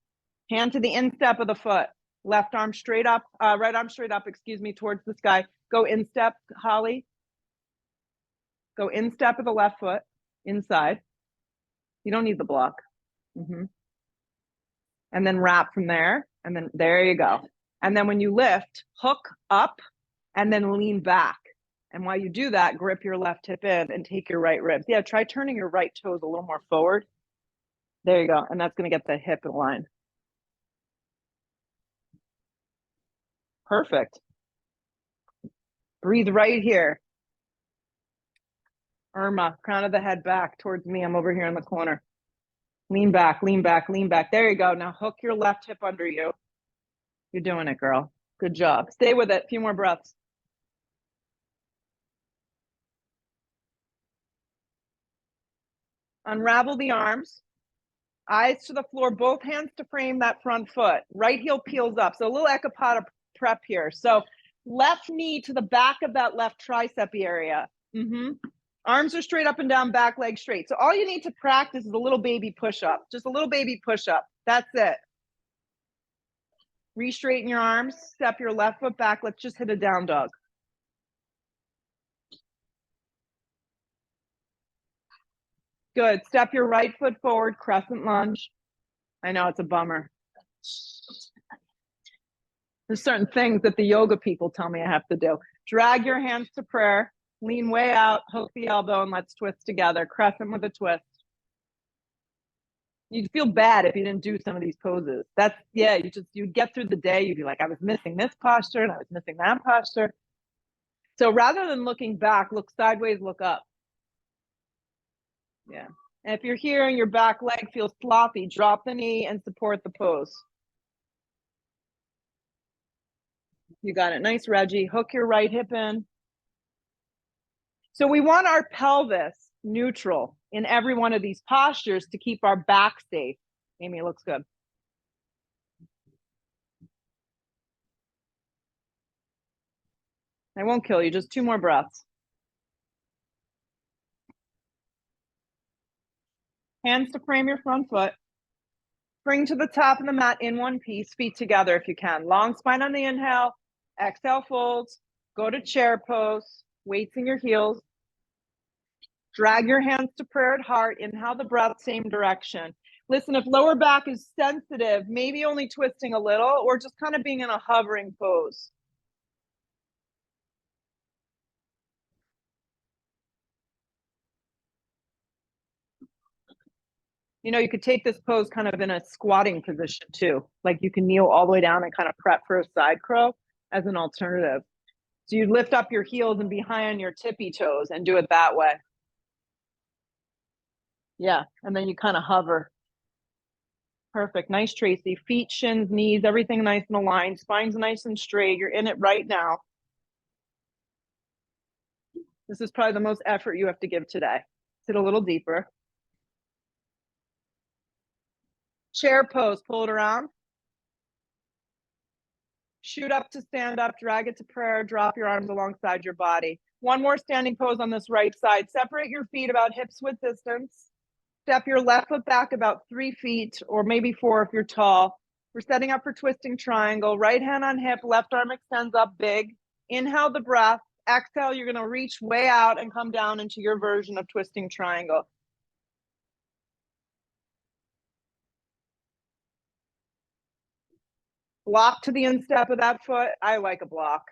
Hand to the instep of the foot. Left arm straight up, right arm straight up, excuse me, towards the sky. Go instep, Holly. Go instep of the left foot, inside. You don't need the block. And then wrap from there, and then there you go. And then when you lift, hook up, and then lean back. And while you do that, grip your left hip in and take your right ribs. Yeah, try turning your right toes a little more forward. There you go. And that's going to get the hip in line. Perfect. Breathe right here. Irma, crown of the head back towards me. I'm over here in the corner. Lean back, lean back, lean back. There you go. Now hook your left hip under you. You're doing it, girl. Good job. Stay with it. A few more breaths. Unravel the arms. Eyes to the floor, both hands to frame that front foot. Right heel peels up. So a little Ekapada prep here. So left knee to the back of that left tricep area. Arms are straight up and down, back leg straight. So all you need to practice is a little baby push-up. Just a little baby push-up. That's it. Re-straighten your arms. Step your left foot back. Let's just hit a down dog. Good. Step your right foot forward, crescent lunge. I know it's a bummer. There's certain things that the yoga people tell me I have to do. Drag your hands to prayer, lean way out, hook the elbow, and let's twist together. Crescent with a twist. You'd feel bad if you didn't do some of these poses. That's, yeah, you'd get through the day, you'd be like, I was missing this posture and I was missing that posture. So rather than looking back, look sideways, look up. Yeah. And if you're here and your back leg feels sloppy, drop the knee and support the pose. You got it. Nice, Reggie. Hook your right hip in. So we want our pelvis neutral in every one of these postures to keep our back safe. Amy, it looks good. I won't kill you, just 2 more breaths. Hands to frame your front foot. Bring to the top of the mat in one piece, feet together if you can. Long spine on the inhale, exhale, folds, go to chair pose, weights in your heels. Drag your hands to prayer at heart, inhale the breath, same direction. Listen, if lower back is sensitive, maybe only twisting a little or just kind of being in a hovering pose. You know, you could take this pose kind of in a squatting position too. Like you can kneel all the way down and kind of prep for a side crow as an alternative. So you lift up your heels and be high on your tippy toes and do it that way. Yeah, and then you kind of hover. Perfect. Nice, Tracy. Feet, shins, knees, everything nice and aligned. Spine's nice and straight. You're in it right now. This is probably the most effort you have to give today. Sit a little deeper. Chair pose, pull it around. Shoot up to stand up, drag it to prayer, drop your arms alongside your body. One more standing pose on this right side. Separate your feet about hips width distance. Step your left foot back about 3 feet or maybe 4 if you're tall. We're setting up for twisting triangle. Right hand on hip, left arm extends up big. Inhale the breath. Exhale, you're going to reach way out and come down into your version of twisting triangle. Block to the instep of that foot. I like a block.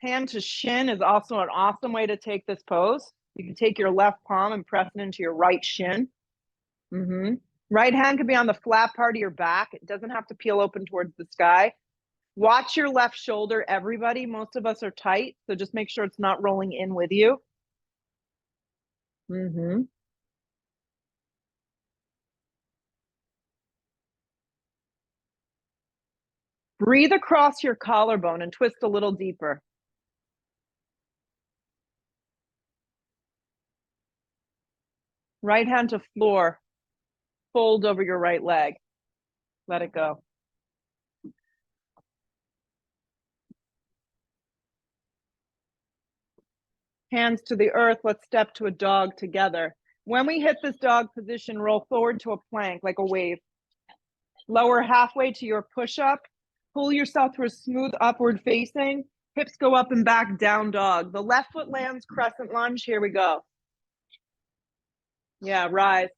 Hand to shin is also an awesome way to take this pose. You can take your left palm and press it into your right shin. Right hand could be on the flat part of your back. It doesn't have to peel open towards the sky. Watch your left shoulder, everybody. Most of us are tight, so just make sure it's not rolling in with you. Breathe across your collarbone and twist a little deeper. Right hand to floor. Fold over your right leg. Let it go. Hands to the earth. Let's step to a dog together. When we hit this dog position, roll forward to a plank like a wave. Lower halfway to your push-up. Pull yourself to a smooth upward facing. Hips go up and back, down dog. The left foot lands, crescent lunge. Here we go. Yeah, rise.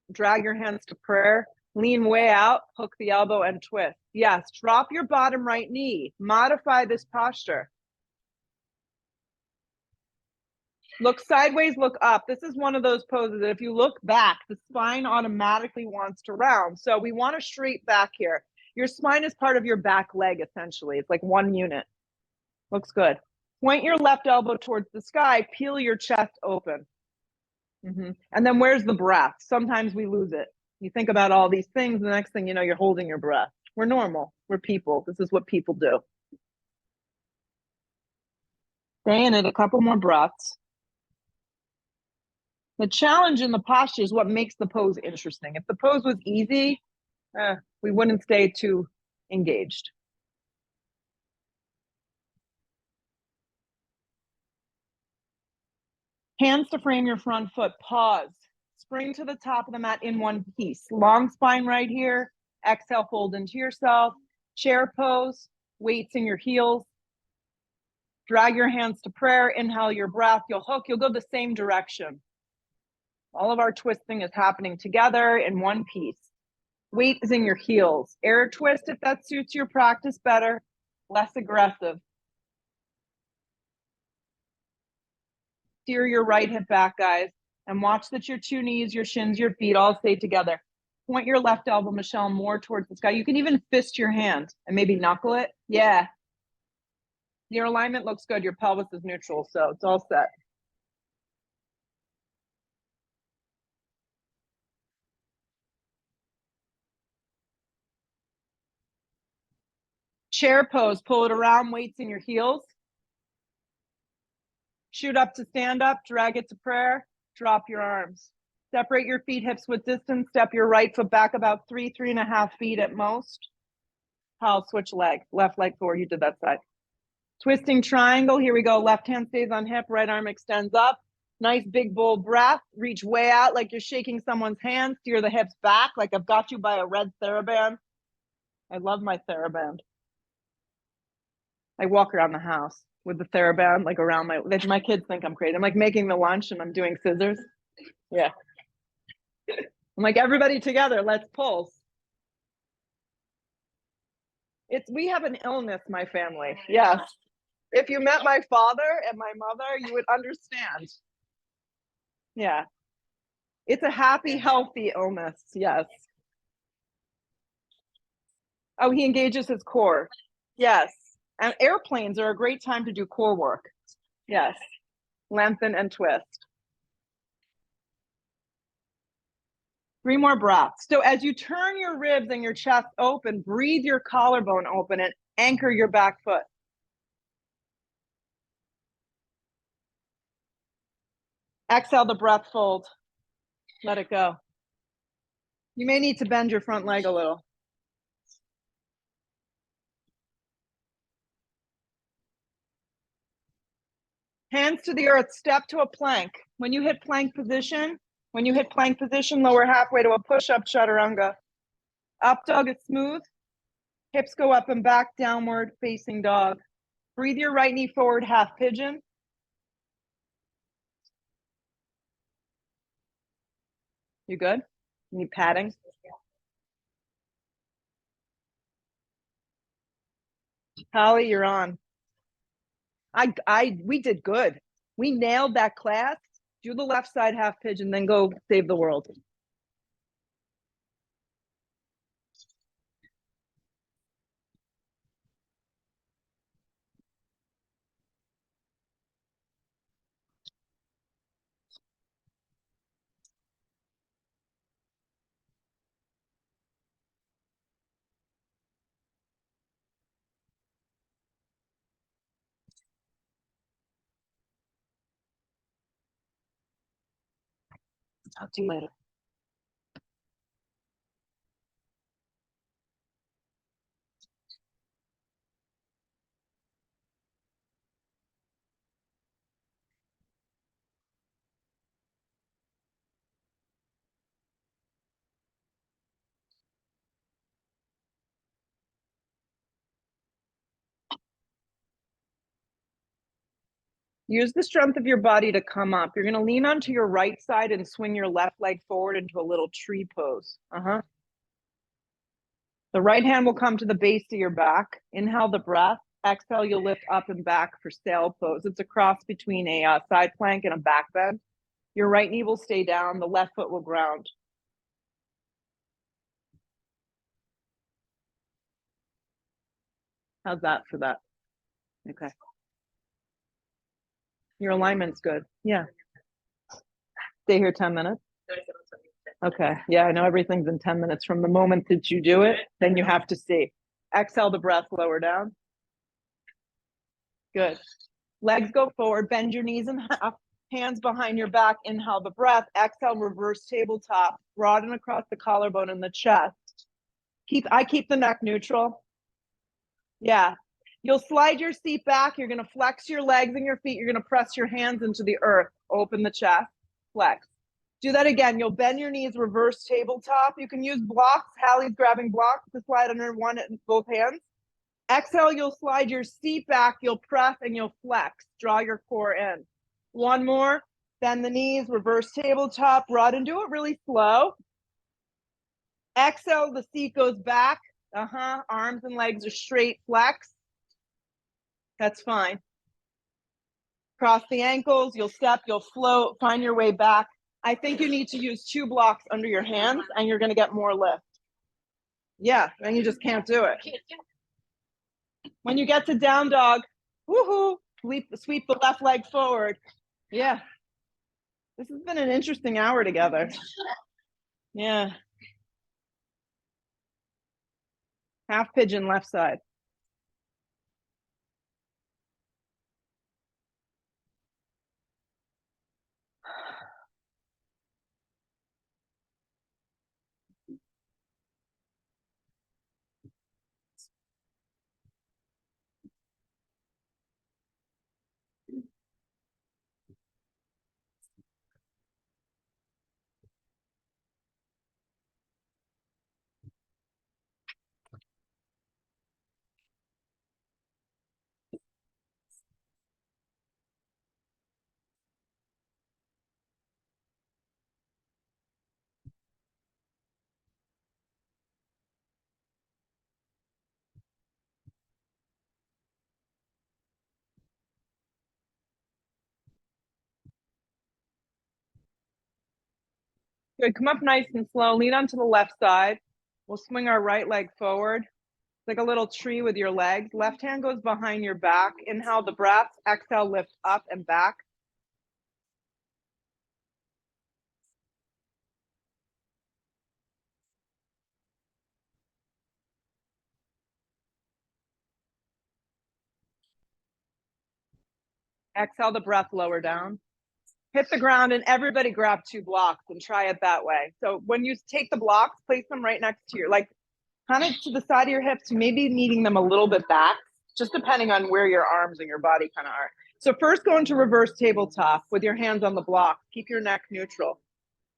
Drag your hands to prayer. Lean way out, hook the elbow and twist. Yes, drop your bottom right knee. Modify this posture. Look sideways, look up. This is one of those poses that if you look back, the spine automatically wants to round. So we want a straight back here. Your spine is part of your back leg, essentially. It's like one unit. Looks good. Point your left elbow towards the sky. Peel your chest open. And then where's the breath? Sometimes we lose it. You think about all these things, the next thing you know, you're holding your breath. We're normal. We're people. This is what people do. Stay in it, a couple more breaths. The challenge in the posture is what makes the pose interesting. If the pose was easy, we wouldn't stay too engaged. Hands to frame your front foot. Pause. Spring to the top of the mat in one piece. Long spine right here. Exhale, fold into yourself. Chair pose. Weights in your heels. Drag your hands to prayer. Inhale your breath. You'll hook. You'll go the same direction. All of our twisting is happening together in one piece. Weight is in your heels. Air twist if that suits your practice better, less aggressive. Steer your right hip back, guys, and watch that your two knees, your shins, your feet all stay together. Point your left elbow, Michelle, more towards the sky. You can even fist your hand and maybe knuckle it. Yeah. Your alignment looks good. Your pelvis is neutral, so it's all set. Chair pose, pull it around, weights in your heels. Shoot up to stand up, drag it to prayer, drop your arms. Separate your feet hips width distance, step your right foot back about 3.5 feet at most. I'll switch leg, left leg forward, you did that side. Twisting triangle, here we go. Left hand stays on hip, right arm extends up. Nice big bold breath, reach way out like you're shaking someone's hand, steer the hips back like I've got you by a red TheraBand. I love my TheraBand. I walk around the house with the TheraBand, like around my kids think I'm crazy. I'm like making the lunch and I'm doing scissors. Yeah. I'm like, everybody together, let's pulse. We have an illness, my family. Yes. If you met my father and my mother, you would understand. Yeah. It's a happy, healthy illness. Yes. Oh, he engages his core. Yes. And airplanes are a great time to do core work. Yes. Lengthen and twist. 3 more breaths. So as you turn your ribs and your chest open, breathe your collarbone open and anchor your back foot. Exhale the breath, fold. Let it go. You may need to bend your front leg a little. Hands to the earth, step to a plank. When you hit plank position, lower halfway to a push-up chaturanga. Up dog is smooth. Hips go up and back, downward facing dog. Breathe your right knee forward, half pigeon. You good? Need padding? Holly, you're on. We did good. We nailed that class. Do the left side half pigeon, then go save the world. Talk to you later. Use the strength of your body to come up. You're going to lean onto your right side and swing your left leg forward into a little tree pose. The right hand will come to the base of your back. Inhale the breath. Exhale, you'll lift up and back for sail pose. It's a cross between a side plank and a back bend. Your right knee will stay down. The left foot will ground. How's that for that? Okay. Your alignment's good. Yeah. Stay here 10 minutes. Okay. Yeah, I know everything's in 10 minutes. From the moment that you do it, then you have to see. Exhale the breath, lower down. Good. Legs go forward, bend your knees in half, hands behind your back, inhale the breath, exhale, reverse tabletop, broaden across the collarbone and the chest. I keep the neck neutral. Yeah. You'll slide your seat back. You're going to flex your legs and your feet. You're going to press your hands into the earth. Open the chest, flex. Do that again. You'll bend your knees, reverse tabletop. You can use blocks. Hallie's grabbing blocks to slide under one in both hands. Exhale, you'll slide your seat back. You'll press and you'll flex. Draw your core in. One more. Bend the knees, reverse tabletop, rod, and do it really slow. Exhale, the seat goes back. Arms and legs are straight, flex. That's fine. Cross the ankles, you'll step, you'll float, find your way back. I think you need to use 2 blocks under your hands and you're gonna get more lift. Yeah, and you just can't do it. When you get to down dog, woohoo, sweep the left leg forward. Yeah. This has been an interesting hour together. Yeah. Half pigeon left side. Good, come up nice and slow, lean onto the left side. We'll swing our right leg forward. It's like a little tree with your legs. Left hand goes behind your back. Inhale the breath, exhale, lift up and back. Exhale the breath, lower down. Hit the ground and everybody grab 2 blocks and try it that way. So when you take the blocks, place them right next to your, like kind of to the side of your hips, maybe meeting them a little bit back, just depending on where your arms and your body kind of are. So first go into reverse tabletop with your hands on the block. Keep your neck neutral.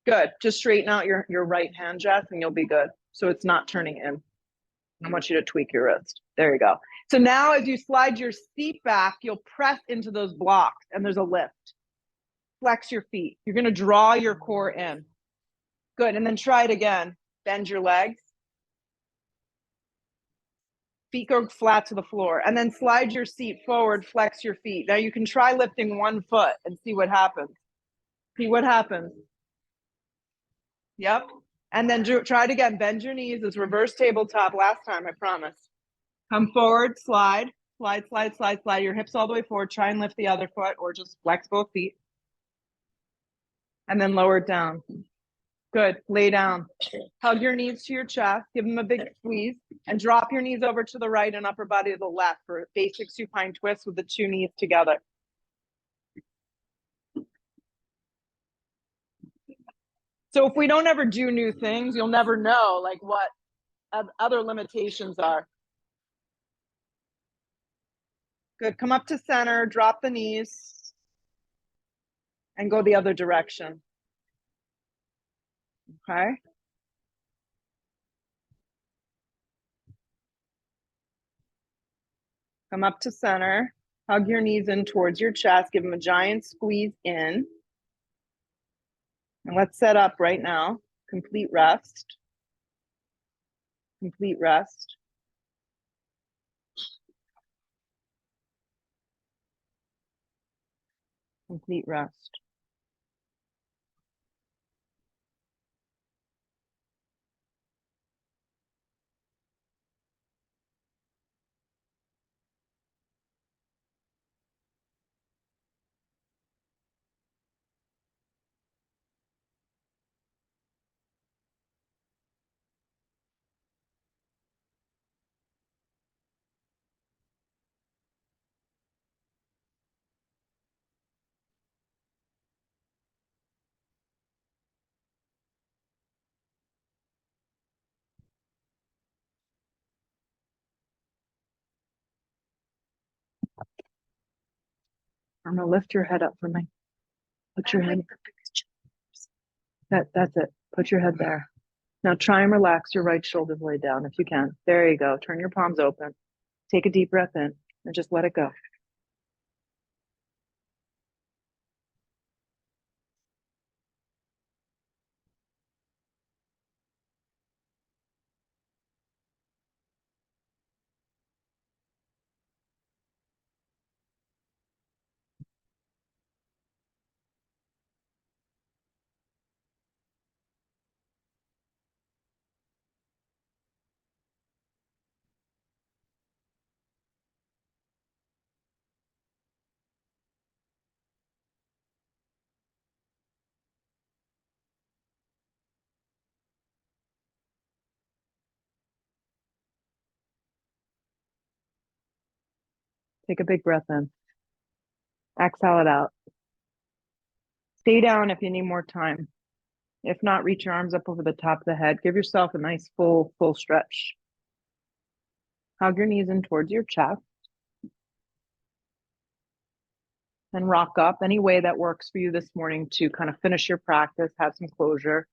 Good. Just straighten out your right hand, Jess, and you'll be good. So it's not turning in. I want you to tweak your wrist. There you go. So now as you slide your seat back, you'll press into those blocks and there's a lift. Flex your feet. You're going to draw your core in. Good. And then try it again. Bend your legs. Feet go flat to the floor. And then slide your seat forward, flex your feet. Now you can try lifting 1 foot and see what happens. See what happens. Yep. And then try it again. Bend your knees. It's reverse tabletop. Last time, I promise. Come forward, slide, slide, slide, slide, slide. Your hips all the way forward. Try and lift the other foot or just flex both feet. And then lower it down. Good. Lay down. Hug your knees to your chest. Give them a big squeeze. And drop your knees over to the right and upper body to the left for a basic supine twist with the 2 knees together. So if we don't ever do new things, you'll never know like what other limitations are. Good. Come up to center, drop the knees, and go the other direction. Okay. Come up to center, hug your knees in towards your chest, give them a giant squeeze in. And let's set up right now. Complete rest. Complete rest. Complete rest. I'm gonna lift your head up for me. Put your head. That's it. Put your head there. Now try and relax your right shoulder blade down if you can. There you go. Turn your palms open. Take a deep breath in and just let it go. Take a big breath in. Exhale it out. Stay down if you need more time. If not, reach your arms up over the top of the head. Give yourself a nice full stretch. Hug your knees in towards your chest. And rock up any way that works for you this morning to kind of finish your practice, have some closure.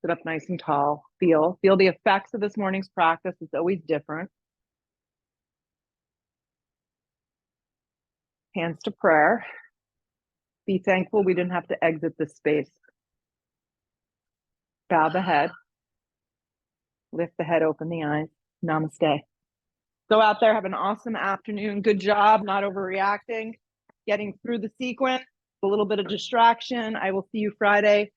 Sit up nice and tall. Feel the effects of this morning's practice. It's always different. Hands to prayer. Be thankful we didn't have to exit this space. Bow the head. Lift the head, open the eyes. Namaste. Go out there, have an awesome afternoon. Good job, not overreacting, getting through the sequence, a little bit of distraction. I will see you Friday.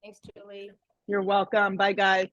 Thanks, Julie. You're welcome. Bye, guys.